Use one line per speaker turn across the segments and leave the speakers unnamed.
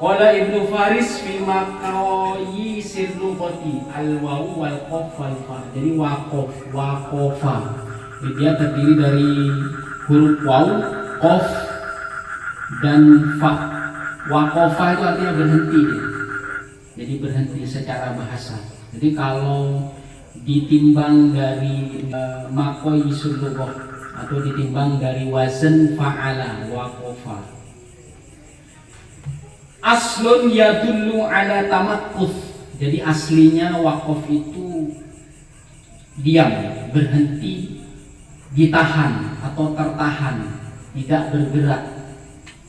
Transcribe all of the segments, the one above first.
Qala Ibnu Faris fi maqayi sirluqati al-waw wal qaf wal fa. Jadi waqafa. Dia terdiri dari huruf waw, qaf dan fa. Waqafa itu artinya berhenti dia. Jadi berhenti secara bahasa. Jadi kalau ditimbang dari maqayi sirluqah atau ditimbang dari wazan fa'ala waqafa. Aslun yadullu ala tamakkuf. Jadi aslinya waqaf itu diam, berhenti, ditahan atau tertahan, tidak bergerak.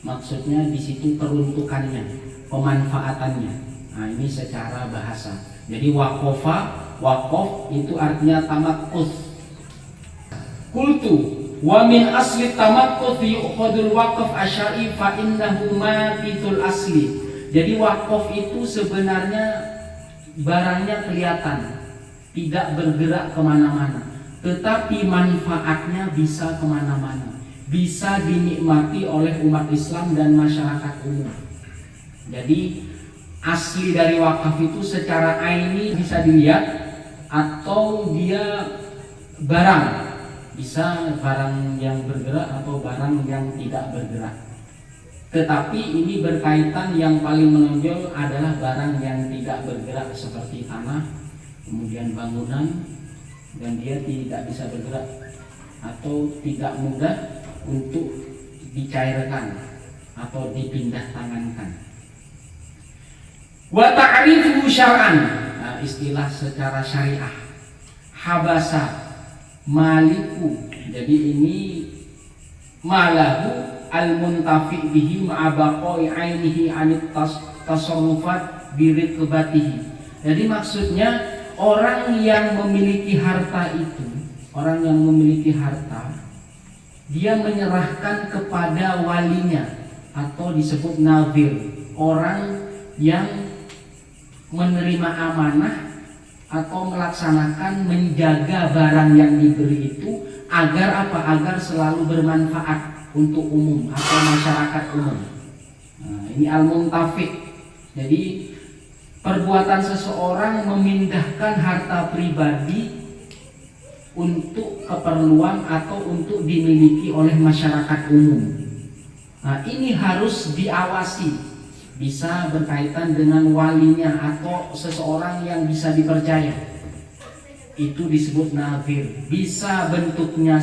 Maksudnya di situ peruntukannya, pemanfaatannya. Nah, ini secara bahasa. Jadi waqaf itu artinya tamakkuf. Qultu wa min asli tamakkuf yu'khadul waqf asyari fa innahu matitul asli. Jadi waqf itu sebenarnya barangnya kelihatan, tidak bergerak kemana-mana, tetapi manfaatnya bisa kemana-mana, bisa dinikmati oleh umat Islam dan masyarakat umum. Jadi asli dari wakaf itu secara aini bisa dilihat, atau dia barang, bisa barang yang bergerak atau barang yang tidak bergerak. Tetapi ini berkaitan, yang paling menonjol adalah barang yang tidak bergerak seperti tanah, kemudian bangunan, dan dia tidak bisa bergerak atau tidak mudah untuk dicairkan atau dipindah tangankan. Wa ta'rifu syar'an, istilah secara syariah, habasa maliku. Jadi ini malahu al-muntafi bihi ma'abaqai ainihi anit tasarrufat birikbatihi. Jadi maksudnya orang yang memiliki harta itu, orang yang memiliki harta, dia menyerahkan kepada walinya atau disebut nazir, orang yang menerima amanah atau melaksanakan menjaga barang yang diberi itu agar apa? Agar selalu bermanfaat untuk umum atau masyarakat umum. Nah, ini al-muntafiq. Jadi perbuatan seseorang memindahkan harta pribadi untuk keperluan atau untuk dimiliki oleh masyarakat umum. Nah, ini harus diawasi. Bisa berkaitan dengan walinya atau seseorang yang bisa dipercaya. Itu disebut nazir. Bisa bentuknya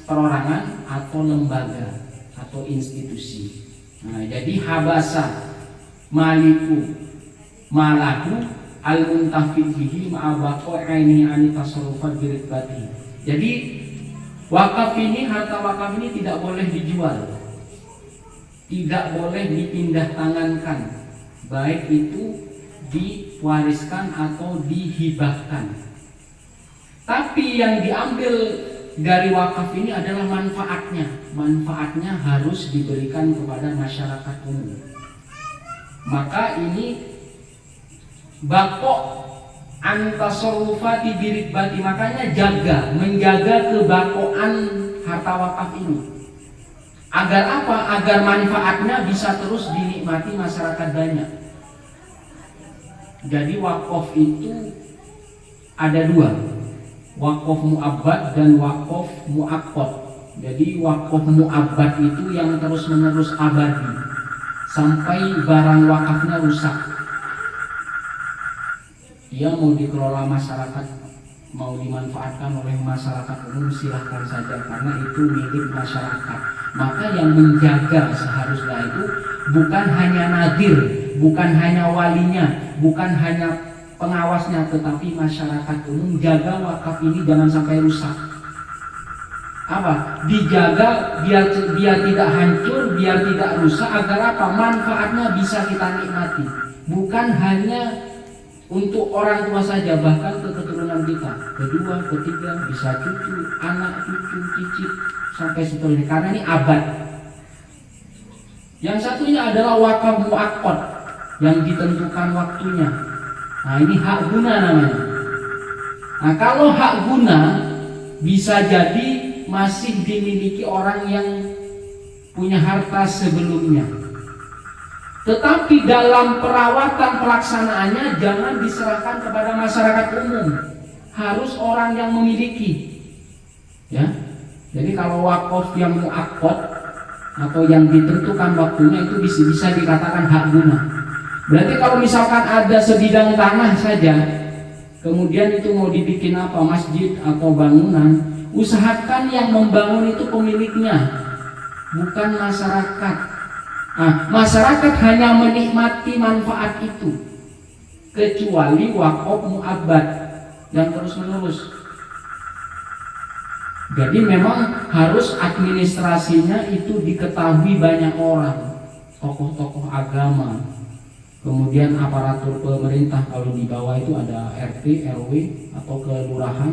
perorangan atau lembaga atau institusi. Nah, jadi habasa maliku malahu al-muntafi bihi ma'abaqo aini ani tasarrufat birikbati. Jadi wakaf ini, harta wakaf ini tidak boleh dijual, tidak boleh dipindah tangankan, baik itu diwariskan atau dihibahkan. Tapi yang diambil dari wakaf ini adalah manfaatnya. Manfaatnya harus diberikan kepada masyarakat umum. Maka ini bakok antasarrufati birikbati, makanya menjaga kebakoan harta wakaf ini. Agar apa? Agar manfaatnya bisa terus dinikmati masyarakat banyak. Jadi wakaf itu ada dua, wakaf mu'abbad dan wakaf mu'aqqad. Jadi wakaf mu'abbad itu yang terus menerus abadi sampai barang wakafnya rusak. Dia mau dikelola masyarakat, mau dimanfaatkan oleh masyarakat umum, silahkan saja, karena itu milik masyarakat. Maka yang menjaga seharusnya itu bukan hanya nadir, bukan hanya walinya, bukan hanya pengawasnya, tetapi masyarakat umum. Jaga wakaf ini jangan sampai rusak. Apa? Dijaga biar tidak hancur, biar tidak rusak, agar apa? Manfaatnya bisa kita nikmati. Bukan hanya untuk orang tua saja, bahkan ke keturunan kita, kedua, ketiga, bisa cucu, anak, cucu, cicit, sampai seterusnya, karena ini abad. Yang satunya adalah wakaf muaqqad yang ditentukan waktunya. Nah, ini hak guna namanya. Nah, kalau hak guna bisa jadi masih dimiliki orang yang punya harta sebelumnya. Tetapi dalam perawatan pelaksanaannya jangan diserahkan kepada masyarakat umum, harus orang yang memiliki. Ya, jadi kalau wakaf yang muakkad atau yang ditentukan waktunya itu bisa dikatakan hak guna. Berarti kalau misalkan ada sebidang tanah saja, kemudian itu mau dibikin apa, masjid atau bangunan, usahakan yang membangun itu pemiliknya, bukan masyarakat. Nah, masyarakat hanya menikmati manfaat itu, kecuali wakaf mu'abbad yang terus-menerus. Jadi memang harus administrasinya itu diketahui banyak orang, tokoh-tokoh agama, kemudian aparatur pemerintah. Kalau di bawah itu ada RT, RW atau kelurahan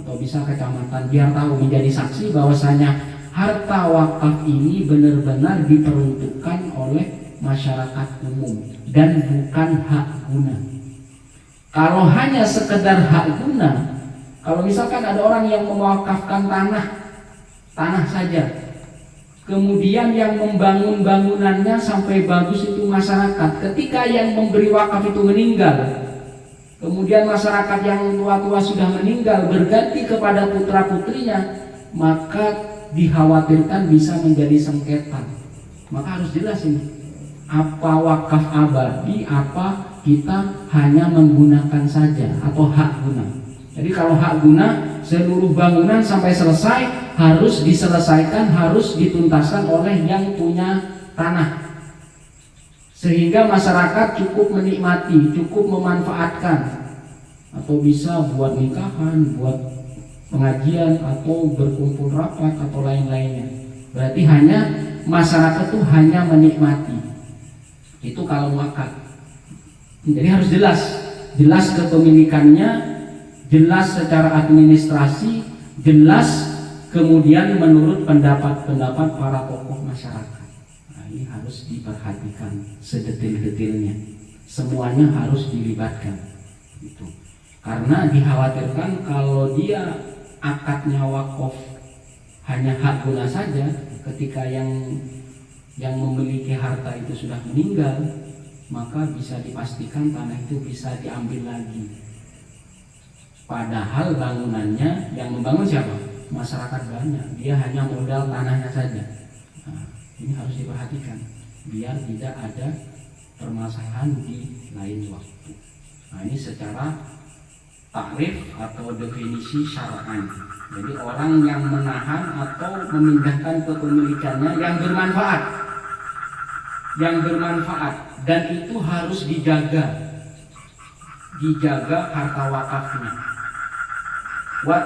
atau bisa kecamatan, biar tahu, menjadi saksi bahwasanya harta wakaf ini benar-benar diperuntukkan oleh masyarakat umum dan bukan hak guna. Kalau hanya sekedar hak guna, kalau misalkan ada orang yang mewakafkan tanah saja, kemudian yang membangun bangunannya sampai bagus itu masyarakat, ketika yang memberi wakaf itu meninggal, kemudian masyarakat yang tua-tua sudah meninggal berganti kepada putra-putrinya, maka dikhawatirkan bisa menjadi sengketa. Maka harus jelas ini, apa wakaf abadi, apa kita hanya menggunakan saja atau hak guna. Jadi kalau hak guna, seluruh bangunan sampai selesai harus diselesaikan, harus dituntaskan oleh yang punya tanah, sehingga masyarakat cukup menikmati, cukup memanfaatkan, atau bisa buat nikahan, buat pengajian atau berkumpul rapat atau lain-lainnya. Berarti hanya masyarakat itu hanya menikmati. Itu kalau wakaf. Jadi harus jelas kepemilikannya, jelas secara administrasi, jelas kemudian menurut pendapat-pendapat para tokoh masyarakat. Nah, ini harus diperhatikan sedetil-detilnya. Semuanya harus dilibatkan. Itu. Karena dikhawatirkan kalau dia akadnya wakaf hanya hak guna saja, ketika yang memiliki harta itu sudah meninggal, maka bisa dipastikan tanah itu bisa diambil lagi. Padahal bangunannya yang membangun siapa? Masyarakat banyak, dia hanya modal tanahnya saja. Nah, ini harus diperhatikan biar tidak ada permasalahan di lain waktu. Nah, ini secara takrif atau definisi syar'an. Jadi orang yang menahan atau memindahkan kepemilikannya yang bermanfaat dan itu harus dijaga harta wakafnya. Wa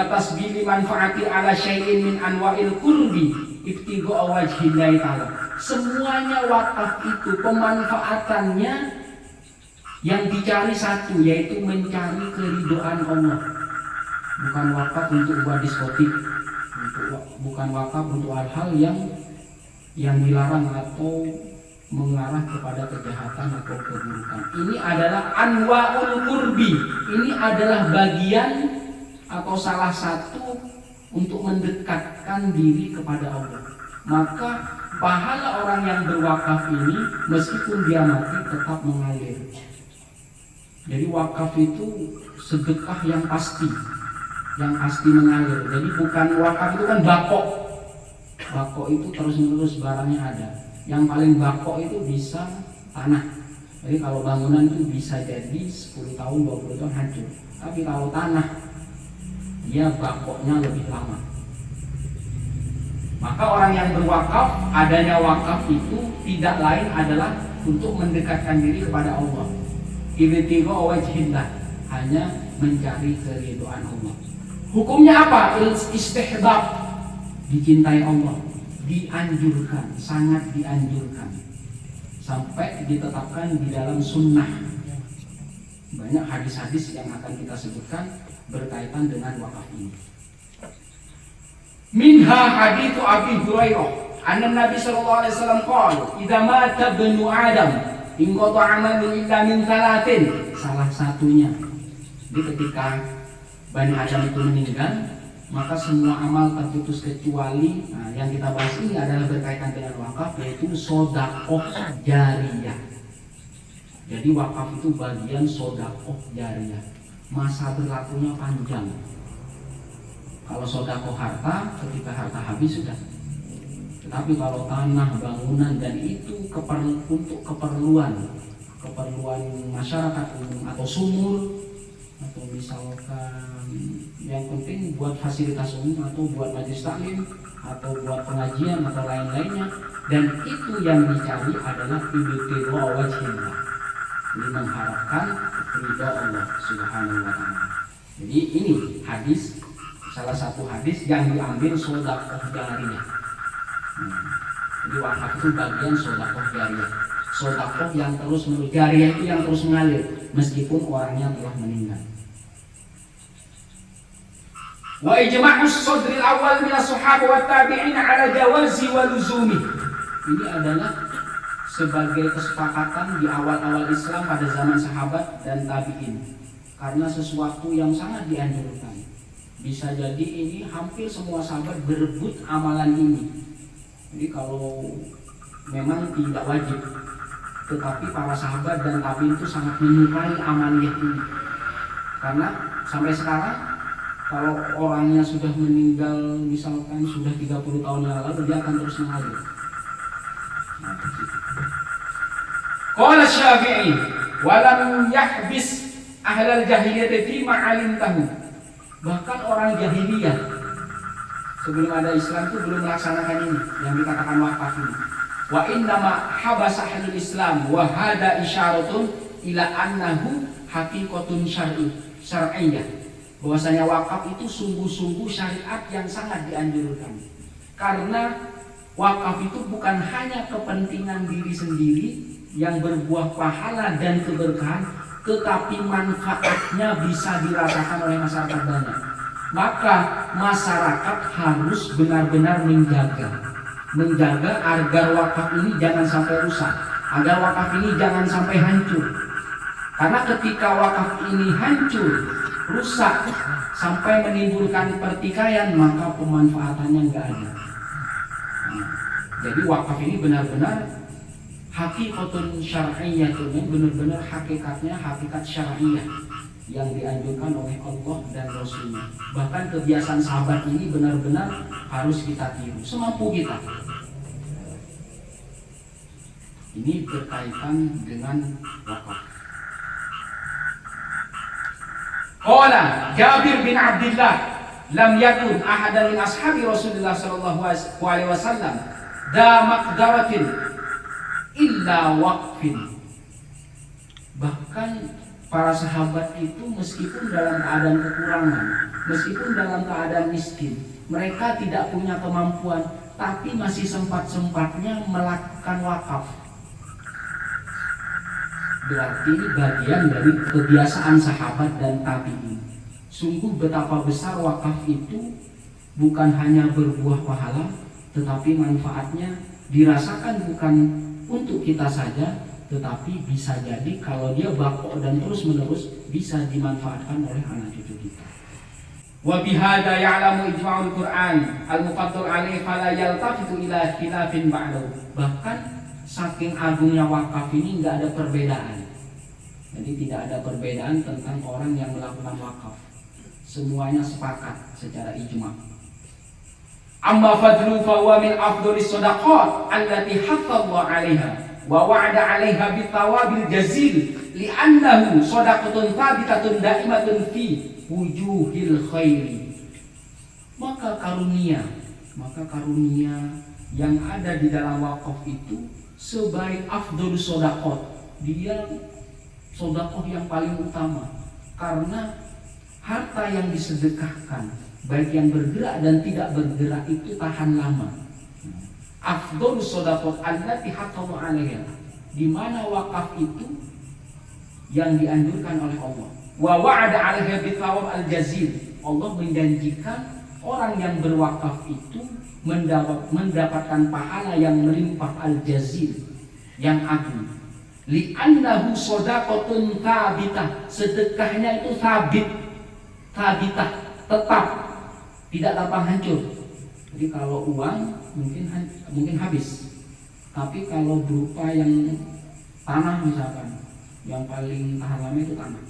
tasbili manfaati ala syai'in min anwa'il qurbi ibtigha wajhillahi ta'ala. Semuanya wakaf itu pemanfaatannya yang dicari satu, yaitu mencari keridhaan Allah. Bukan wakaf untuk buat diskotik, bukan wakaf untuk hal-hal yang dilarang atau mengarah kepada kejahatan atau keburukan. Ini adalah anwa'ul qurbi. Ini adalah bagian atau salah satu untuk mendekatkan diri kepada Allah. Maka pahala orang yang berwakaf ini meskipun dia mati tetap mengalir. Jadi wakaf itu sedekah yang pasti mengalir. Jadi bukan wakaf itu kan bakok itu terus-menerus barangnya ada. Yang paling bakok itu bisa tanah. Jadi kalau bangunan itu bisa jadi 10 tahun, 20 tahun hancur. Tapi kalau tanah, dia bakoknya lebih lama. Maka orang yang berwakaf, adanya wakaf itu tidak lain adalah untuk mendekatkan diri kepada Allah. Ibtigha wajhillah, hanya mencari keridhaan Allah. Hukumnya apa? Istihbab, dicintai Allah, dianjurkan, sangat dianjurkan, sampai ditetapkan di dalam sunnah. Banyak hadis-hadis yang akan kita sebutkan berkaitan dengan wakaf ini. Minha haditsu Abi Hurairah, anna Nabi sallallahu alaihi wasallam qala, "Idza mata ibnu Adam, inqata 'amalu illa min thalathin." Salah satunya, jadi ketika Bani Adam itu meninggal, maka semua amal terputus kecuali yang kita bahas ini adalah berkaitan dengan wakaf, yaitu sodakoh jariyah. Jadi wakaf itu bagian sodakoh jariyah, masa berlakunya panjang. Kalau sodakoh harta, ketika harta habis sudah. Tetapi kalau tanah, bangunan, dan itu untuk keperluan masyarakat umum atau sumur, atau misalkan yang penting buat fasilitas umum atau buat majelis taklim atau buat pengajian atau lain-lainnya, dan itu yang dicari adalah ibtigha wajhillah, ini mengharapkan ridha Allah Subhanahu wa taala. Jadi ini hadis, salah satu hadis yang diambil sedekah jariyah. Jadi wakaf itu bagian sedekah jariyah. Sedekah yang terus mengalir, jariyah itu yang terus mengalir meskipun orangnya telah meninggal. Wa ijma'us sadril awal min as-sahabah wa tabi'in 'ala jawazi wa luzumi. Ini adalah sebagai kesepakatan di awal-awal Islam pada zaman sahabat dan tabi'in, karena sesuatu yang sangat dianjurkan. Bisa jadi ini hampir semua sahabat berebut amalan ini. Jadi kalau memang tidak wajib, tetapi para sahabat dan tabi'in itu sangat menyukai amaliyah ini. Karena sampai sekarang kalau orangnya sudah meninggal, misalkan sudah 30 tahun yang lalu, dia akan terus mengalir. Qala Syafi'i wa lam yahbis ahlal jahiliyah fi ma'alim tahu. Bahkan orang jahiliyah sebelum ada Islam itu belum melaksanakan ini yang dikatakan wakaf ini. Wa innama habasa ahlul Islam wa hada isyaratun ila annahu haqiqatun syar'iyyah. Bahwasanya wakaf itu sungguh-sungguh syariat yang sangat dianjurkan. Karena wakaf itu bukan hanya kepentingan diri sendiri yang berbuah pahala dan keberkahan, tetapi manfaatnya bisa dirasakan oleh masyarakat banyak. Maka masyarakat harus benar-benar menjaga agar wakaf ini jangan sampai rusak, agar wakaf ini jangan sampai hancur. Karena ketika wakaf ini hancur, rusak, sampai menimbulkan pertikaian, maka pemanfaatannya nggak ada. Jadi wakaf ini benar-benar hakikatun syar'iyyah, benar-benar hakikatnya hakikat syar'iyyah yang dianjurkan oleh Allah dan Rasulnya. Bahkan kebiasaan sahabat ini benar-benar harus kita tiru semampu kita. Ini berkaitan dengan wakaf. Qala Jabir bin Abdullah, lam yakun ahadan min ashabi Rasulullah sallallahu alaihi wasallam da maqdaratin illa waqfin. Bahkan para sahabat itu meskipun dalam keadaan kekurangan, meskipun dalam keadaan miskin, mereka tidak punya kemampuan, tapi masih sempat-sempatnya melakukan wakaf. Berarti ini bagian dari kebiasaan sahabat dan tabi'in. Sungguh betapa besar wakaf itu bukan hanya berbuah pahala, tetapi manfaatnya dirasakan bukan untuk kita saja, tetapi bisa jadi kalau dia bako dan terus menerus bisa dimanfaatkan oleh anak cucu kita. Wa bihada ya'lamu ijma'ul Qur'an al-muqaddar alaihi fala yaltafitu ila khilafin ba'dahu. Bahkan saking agungnya wakaf ini nggak ada perbedaan. Jadi tidak ada perbedaan tentang orang yang melakukan wakaf. Semuanya sepakat secara ijma'. Amma fadlu fa huwa min afdhalis shadaqat allati hatta Allah 'alaiha wa wa'ada 'alaiha bitawabil jazil li'annahu shadaqatun thabitatun da'imatun fi wujuhil khairi. Maka karunia yang ada di dalam wakaf itu sebaik afdhalus shadaqat. Dia sedekah yang paling utama, karena harta yang disedekahkan baik yang bergerak dan tidak bergerak itu tahan lama. Afdhalus shadaqat allati haqqahu 'alaiha, di mana wakaf itu yang dianjurkan oleh Allah. Wa wa'ada 'alaiha bithawab al-jazil. Allah menjanjikan orang yang berwakaf itu mendapatkan pahala yang melimpah al-jazil, yang agung. Li'annahu shadaqatun thabitah, sedekahnya itu thabitah, tetap, tidak gampang hancur. Jadi kalau uang mungkin habis, tapi kalau berupa yang tanah misalkan, yang paling tahan lama itu tanah.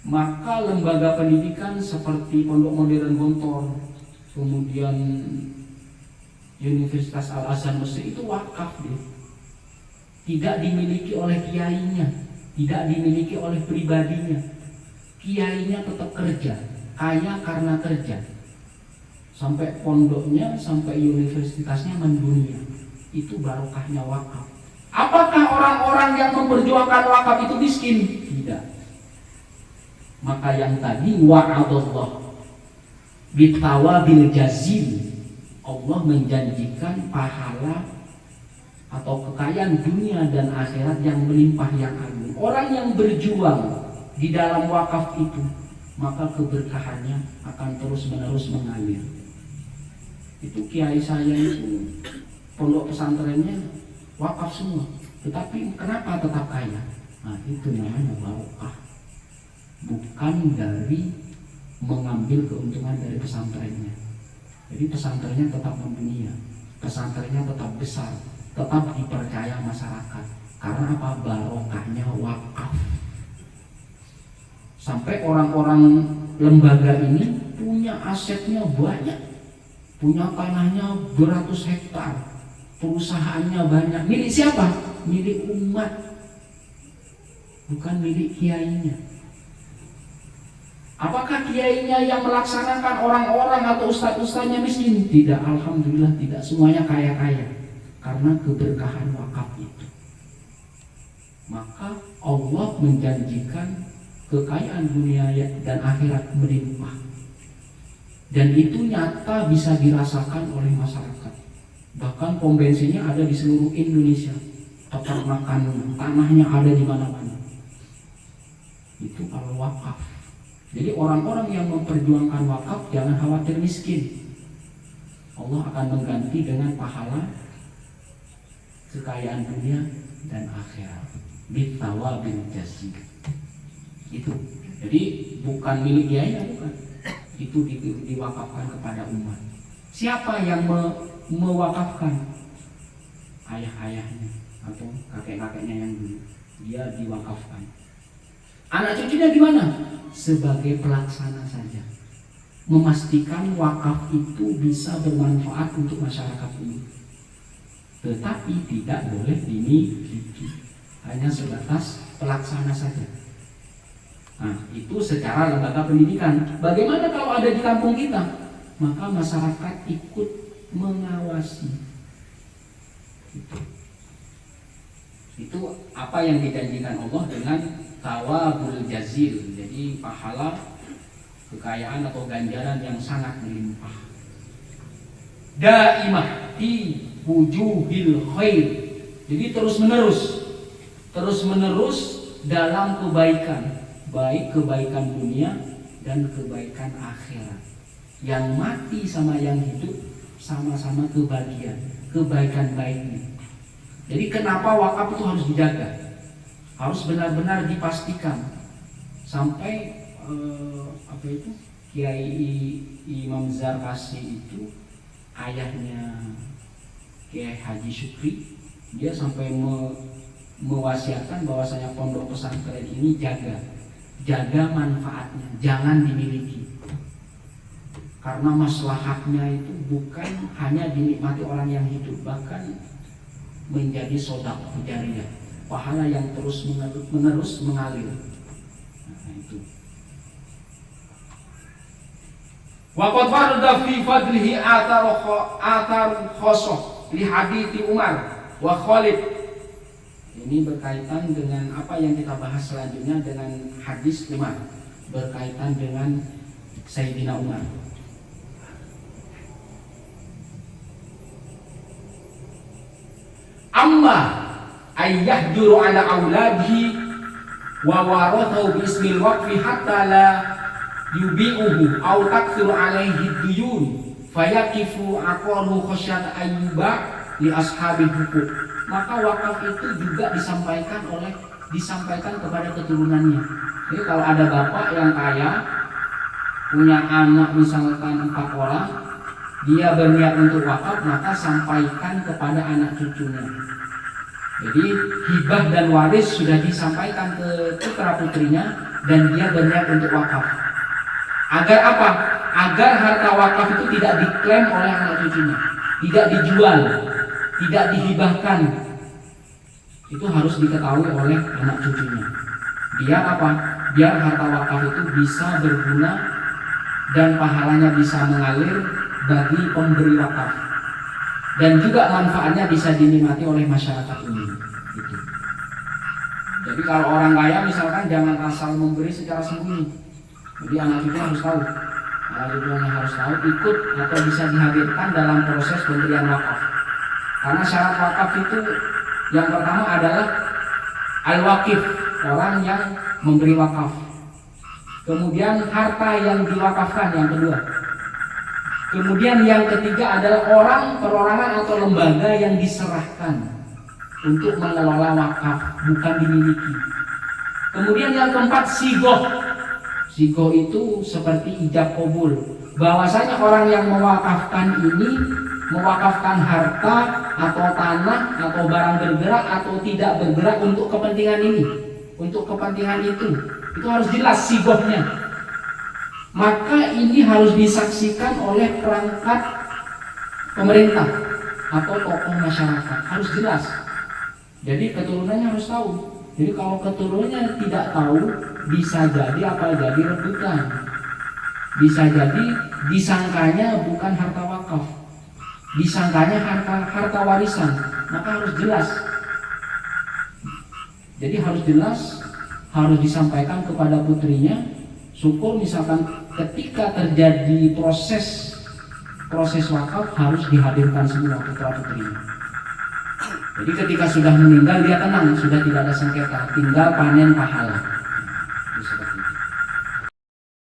Maka lembaga pendidikan seperti Pondok Modern Gontor, kemudian Universitas Al-Azhar Mesir itu wakaf deh. Tidak dimiliki oleh kiainya, tidak dimiliki oleh pribadinya. Kiainya tetap kerja, kaya karena kerja. Sampai pondoknya, sampai universitasnya mendunia. Itu barokahnya wakaf. Apakah orang-orang yang memperjuangkan wakaf itu miskin? Tidak. Maka yang tadi wa'adallah bitawabil jazil, Allah menjanjikan pahala atau kekayaan dunia dan akhirat yang melimpah yang agung. Orang yang berjuang di dalam wakaf itu, maka keberkahannya akan terus-menerus mengalir. Itu kiai saya itu pondok pesantrennya wakaf semua, tetapi kenapa tetap kaya? Nah, itu namanya barokah. Bukan dari mengambil keuntungan dari pesantrennya. Jadi pesantrennya tetap mendunia, pesantrennya tetap besar, tetap dipercaya masyarakat. Karena apa? Barokahnya wakaf. Sampai orang-orang lembaga ini punya asetnya banyak, punya tanahnya beratus hektar, perusahaannya banyak. Milik siapa? Milik umat, bukan milik kiainya. Apakah kiainya yang melaksanakan orang-orang atau ustadz-ustadznya miskin? Tidak, alhamdulillah tidak, semuanya kaya-kaya. Karena keberkahan wakaf itu. Maka Allah menjanjikan kekayaan dunia dan akhirat melimpah. Dan itu nyata bisa dirasakan oleh masyarakat. Bahkan pom bensinnya ada di seluruh Indonesia. Tempat makan, tanahnya ada di mana-mana. Itu kalau wakaf. Jadi orang-orang yang memperjuangkan wakaf jangan khawatir miskin. Allah akan mengganti dengan pahala kekayaan dunia dan akhirat. Bitawabil jazil. Itu. Jadi bukan milik kiai, bukan. Itu diwakafkan kepada umat. Siapa yang mewakafkan? Ayah-ayahnya atau kakek-kakeknya yang dulu. Dia diwakafkan. Anak cucunya gimana? Sebagai pelaksana saja, memastikan wakaf itu bisa bermanfaat untuk masyarakat ini, tetapi tidak boleh dimiliki, hanya sebatas pelaksana saja. Nah, itu secara lembaga pendidikan. Bagaimana kalau ada di kampung kita? Maka masyarakat ikut mengawasi. Itu apa yang dijanjikan Allah dengan tawabul jazil, jadi pahala kekayaan atau ganjaran yang sangat melimpah. Daimah di wujuhil khair, jadi terus menerus dalam kebaikan, baik kebaikan dunia dan kebaikan akhirat. Yang mati sama yang hidup sama-sama kebahagiaan, kebaikan baiknya. Jadi kenapa wakaf itu harus dijaga? Harus benar-benar dipastikan sampai Kiai Imam Zarkasi itu ayahnya Kiai Haji Syukri, dia sampai mewasiatkan bahwasanya pondok pesantren ini jaga manfaatnya, jangan dimiliki, karena maslahatnya itu bukan hanya dinikmati orang yang hidup, bahkan menjadi sedekah jariyah, pahala yang terus menerus mengalir. Nah, itu. Waqad farada fi fadlihi athar khosoh li hadithi Umar wa Khalid. Ini berkaitan dengan apa yang kita bahas selanjutnya, dengan hadis Umar, berkaitan dengan Sayyidina Umar. Amma ayyahduru ala auladihi wa warathahu bismil waqfi hatta la yubi'uhu aw takthuru alaihi duyun fayakifu aqalu khasyat ayyuba li ashabil hukuk. Maka wakaf itu juga disampaikan kepada keturunannya. Jadi kalau ada bapak yang kaya punya anak misalkan 4 orang, dia berniat untuk wakaf, maka sampaikan kepada anak cucunya. Jadi hibah dan waris sudah disampaikan ke putra putrinya dan dia berniat untuk wakaf. Agar apa? Agar harta wakaf itu tidak diklaim oleh anak cucunya, tidak dijual, tidak dihibahkan. Itu harus diketahui oleh anak cucunya. Biar apa? Biar harta wakaf itu bisa berguna dan pahalanya bisa mengalir bagi pemberi wakaf, dan juga manfaatnya bisa dinikmati oleh masyarakat umum. Gitu. Jadi kalau orang kaya misalkan jangan asal memberi secara sembunyi. Jadi anak cucu harus tahu, anak cucunya harus tahu, ikut atau bisa dihadirkan dalam proses pemberian wakaf. Karena syarat wakaf itu yang pertama adalah al-wakif, orang yang memberi wakaf. Kemudian harta yang diwakafkan yang kedua. Kemudian yang ketiga adalah orang, perorangan atau lembaga yang diserahkan untuk mengelola wakaf, bukan dimiliki. Kemudian yang keempat sigoh. Sigoh itu seperti ijab kabul, bahwasanya orang yang mewakafkan ini mewakafkan harta atau tanah atau barang bergerak atau tidak bergerak untuk kepentingan ini, untuk kepentingan itu harus jelas sigohnya. Maka ini harus disaksikan oleh perangkat pemerintah atau tokoh masyarakat, harus jelas. Jadi keturunannya harus tahu. Jadi kalau keturunannya tidak tahu, bisa jadi apa jadi rebutan, bisa jadi disangkanya bukan harta wakaf, disangkanya harta warisan. Maka harus jelas. Jadi harus jelas, harus disampaikan kepada putrinya. Syukur misalkan ketika terjadi proses wakaf harus dihadirkan semua putra putrinya. Jadi ketika sudah meninggal dia tenang, sudah tidak ada sengketa, tinggal panen pahala.